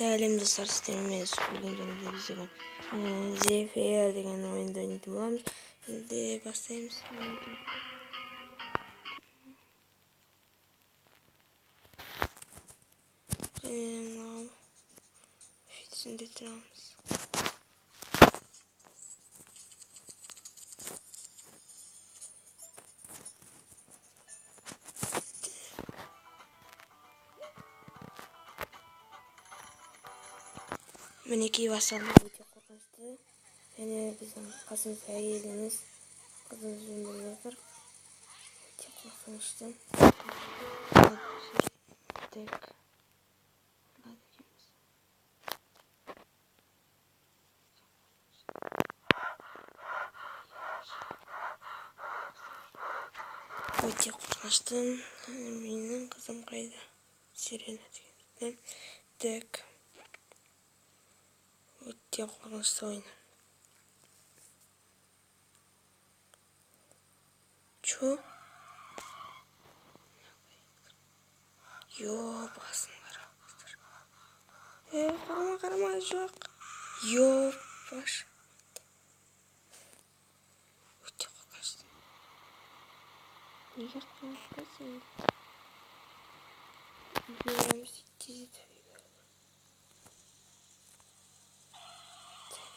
Değerli dostlar, sistemimiz bugün canımızda ZFR деген oyunda oynayıp olamız. Şimdi başlayalım. Şimdi tıramız. Miniki vasallı video korkunçtu. Yani bizim kasımız hayalimiz. Kızımız ünlüdür. Çok korkunçtu. Tek. Өте қорқыныштым. Менің қызым қайда? Сирена деген. Так. Өте қорқынышты ойын. Чо? Йо, басын қара. Қарама, жоқ. Йо, баш. Өте қорқынышты. Неге қорқынышты?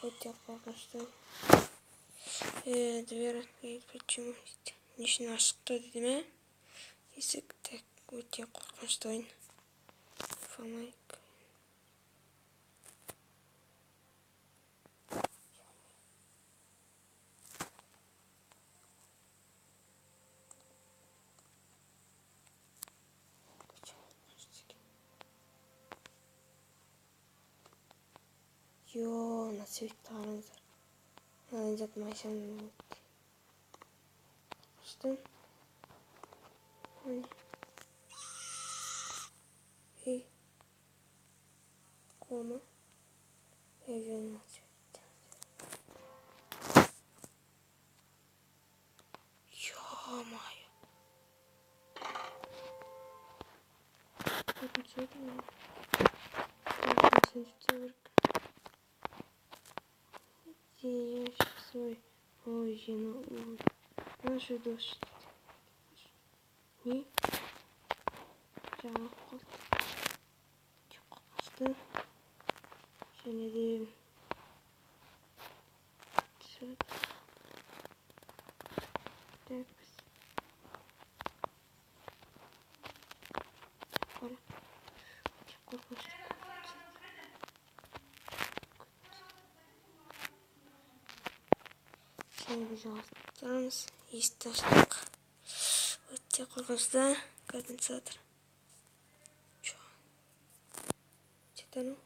Өте қорқынышты. Дверь открыть, почему? Ничего ашықты деді ме? Есік, так, өте қорқынышты ойын. Фамайк. Йо, на свет қараңыздар. Жат машина. Что? Эй. Кома. Я на свет. Ё-моё. Ой, ну, нашу дождь. Не? Жаңа қол. Қоқысты. Және де түсіп. Так. Қора. Қорқынышты. Şimdi biz alacağımız istasyonluk. Өте қорқынышты. Конденсатор. Чё? Что-то ну?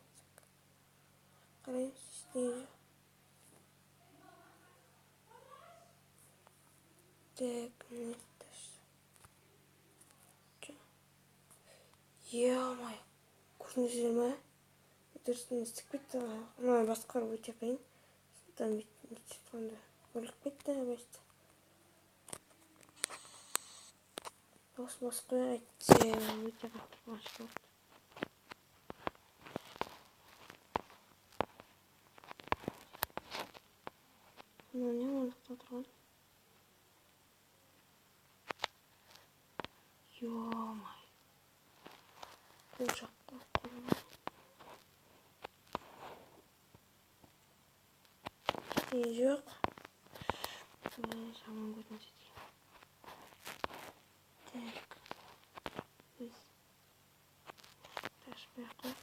Қарайын, снизу. Так, ну это что? Чё? Ё-моё. Көрдіңіздер ме? Дұрыстың істік кетті ғой. Мына басқару өте қиын. Сондықтан бүйтіп көлік кетті әбесті. Басқа әйтсе өте қатты қуанышты болды. Мына не орындықта тұрған? Ё-моё. Қол жаққа қолыма. Жоқ. Жаман көрінеді. Так. Біз ташпай қой.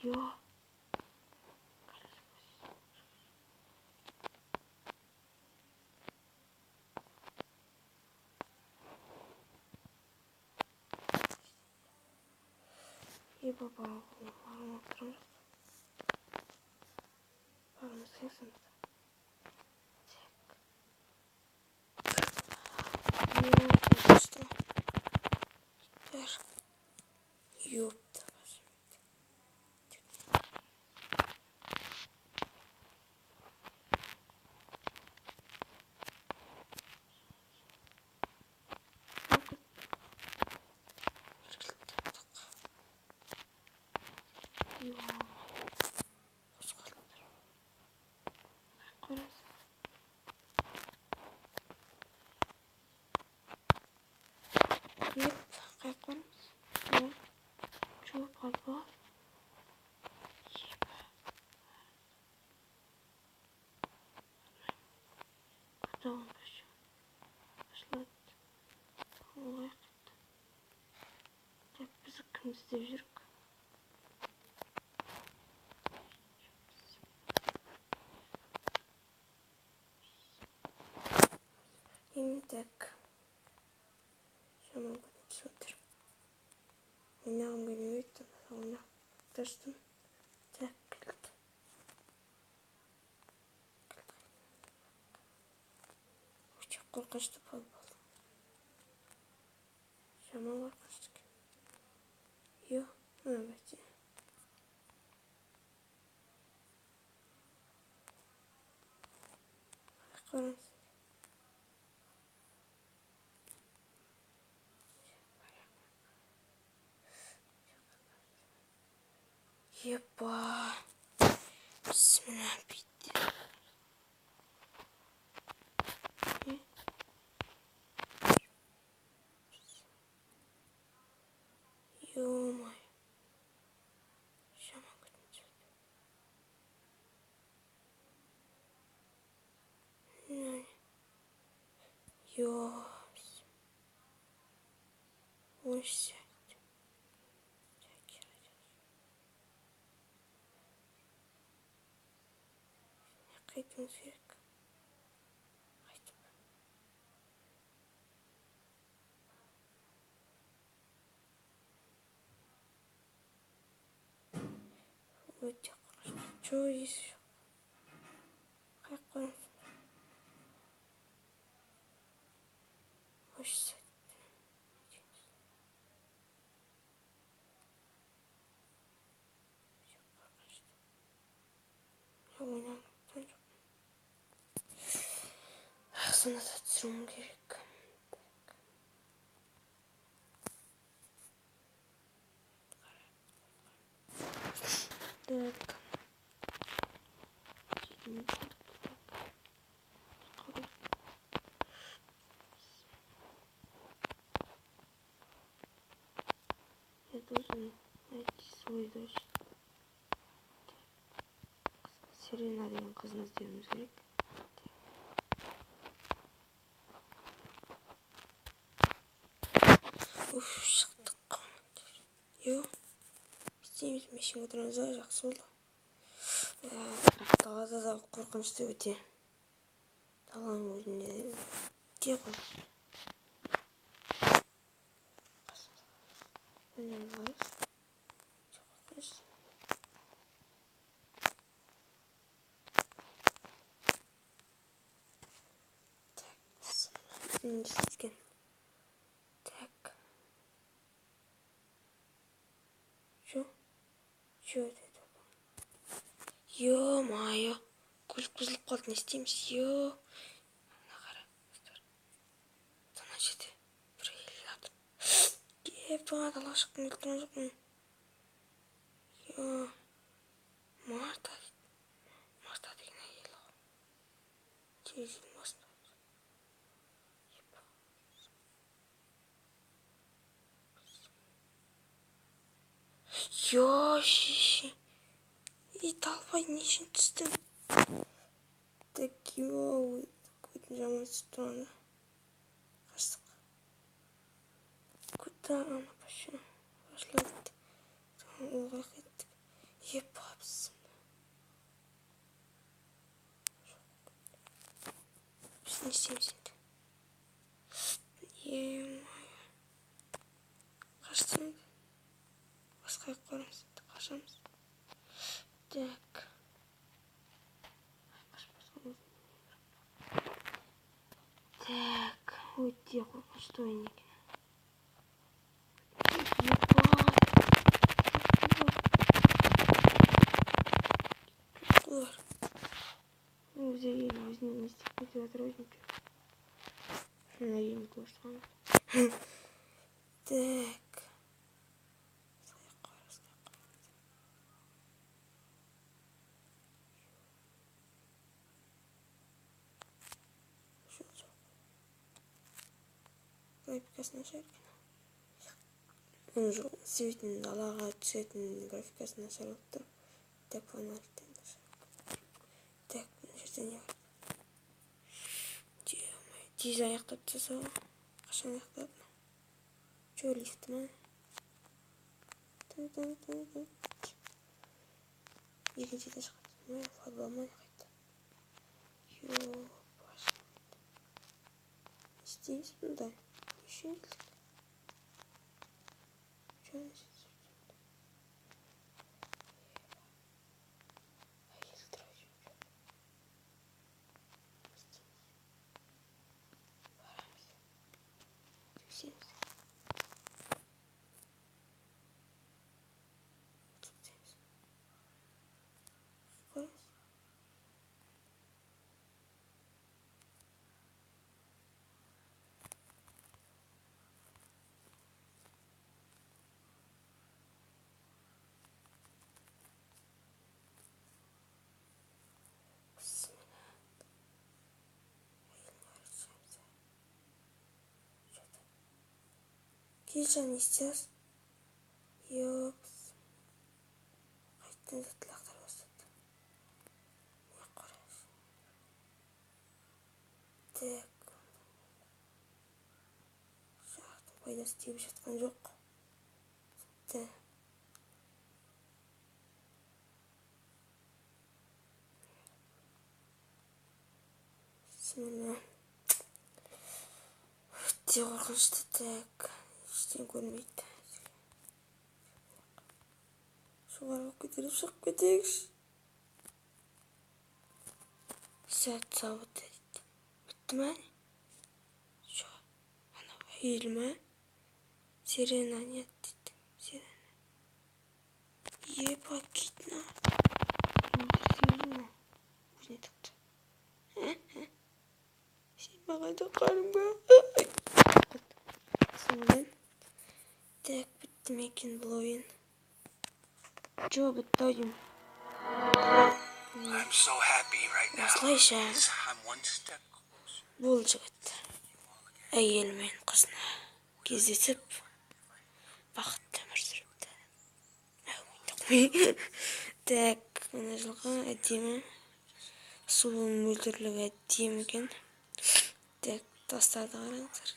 Йо. И попал. Пару секунд. Так. Ёпта. Yep, қайқырмыз. Жоқ, қалба. Құтауын көші. Ашылады. Олай қытты. Так, біз кім іздеп жүрік? Так. Шаман көтіп сөтір. Ойнағым келмейді. Ойнақ таштым. Так, кілді. Өте қорқынышты болды. Шаман қорқынышты. Йо, бәте. Қорқынышты. Епа. Бісміллә бітті. Ё-май. Шаман көтіп сөтір. Ё. Ось. Қайтыңыз керек. Қайтып. Өте қорқынышты. Жо, есі жоқ. Қайық қойыңыз. Ось сәтті. Өте қорқынышты. Ойнағым жоқ. Ақсына да түсіруім керек. Так. Я должен найти свой дочь. Серена деген қызын іздеуіміз керек. Уф, шықтық. Йо. істейміз, мешін отырмыз да, жақсы болды. Бірақ далада да қорқынышты өте. Даланың өзінде де ғой. Білмеймін қарыз. Қорқынышты. Так, не істеткен. Так. Что это? Ё-майо. Көлік бұзылып қалды, не істейміз? Ё. Мына қара. Тана жерде бір әйел жатыр. Епа, далаға шыққым келіп тұрған жоқпын. Ё. Марта деген әйел ғой. Телевизордың басында. Епа. Ё, шеші. И талбай не үшін түстім? Так, ё, көтін жаман түсіп тұрғанда. Қастық. Куда она пошла? Пошла. Олға қеттік. Епа, бісімді. Біз не істейміз енді? Е-май. Қаштым. Басқа қойымыз. Қашамыз. Так. Так. Өте қорқынышты ойын екен. Епа. отрывники. Наем кушаем. Так. Графикасына шаркина. Он же цветный, далаға түсетін графикасына шарып тұр. Так, фонарьтен шарып. Так, бұл жерде не бар? Тез аяқтап тасау. Қашан аяқтап? Чо лифті ма? Екінші де шығады. Футбол ма қайта? Йо, баш. İsteyiz bunda. Düşündük. Şu an Келжан істес. Йопс. Қайттан зәтліқтар бастады. Не қараш. Так. Шақтың пайдасы тиіп жатқан жоқ. Так. Bismillah. Өте қорқынышты. Так. Ештеңе көрмейді. Жоғарғы көтеріп шығып кетейікші. Сәт сауыт дейді. Бітті ме? Жо. Анау әйел ме? Сирена нет дейді. Сирена. Еба кетіна. Сирена. Өзіне тықты. Сен маған да қарың ба? Сонымен. Так, бітті ме екен бұл ойын. Жо, бітті ойын. Осылайша бұл жігіт әйел мен қызына кездесіп бақытты өмір сүріпті. Так, мына жылғы әдемі суы мөлдірлігі әдемі екен. Так, тастарды қараңыздар.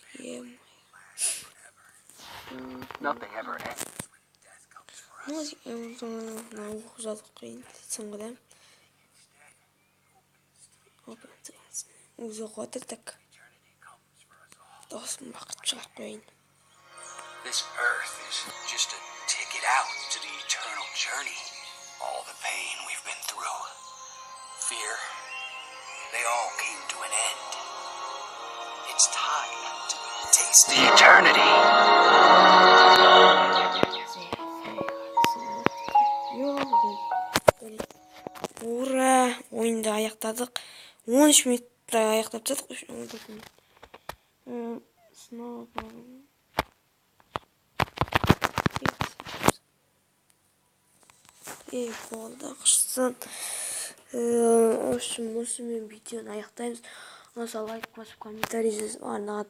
Мынау жазып қойын соңғыда. Өзі қотыр так. Досым бақыт шығып қойын. This earth is just a ticket out to the eternal journey. All the pain we've been through, fear, they all came to an end. It's time to taste the eternity. Ура! Ойынды аяқтадық. 13 минутта аяқтап тастадық. Снова болды қышсын. В общем, осымен видеоны аяқтаймыз. Онда лайк басып комментарий жазып, арнаға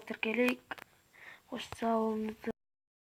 тіркелейік. Қош сау болыңыздар.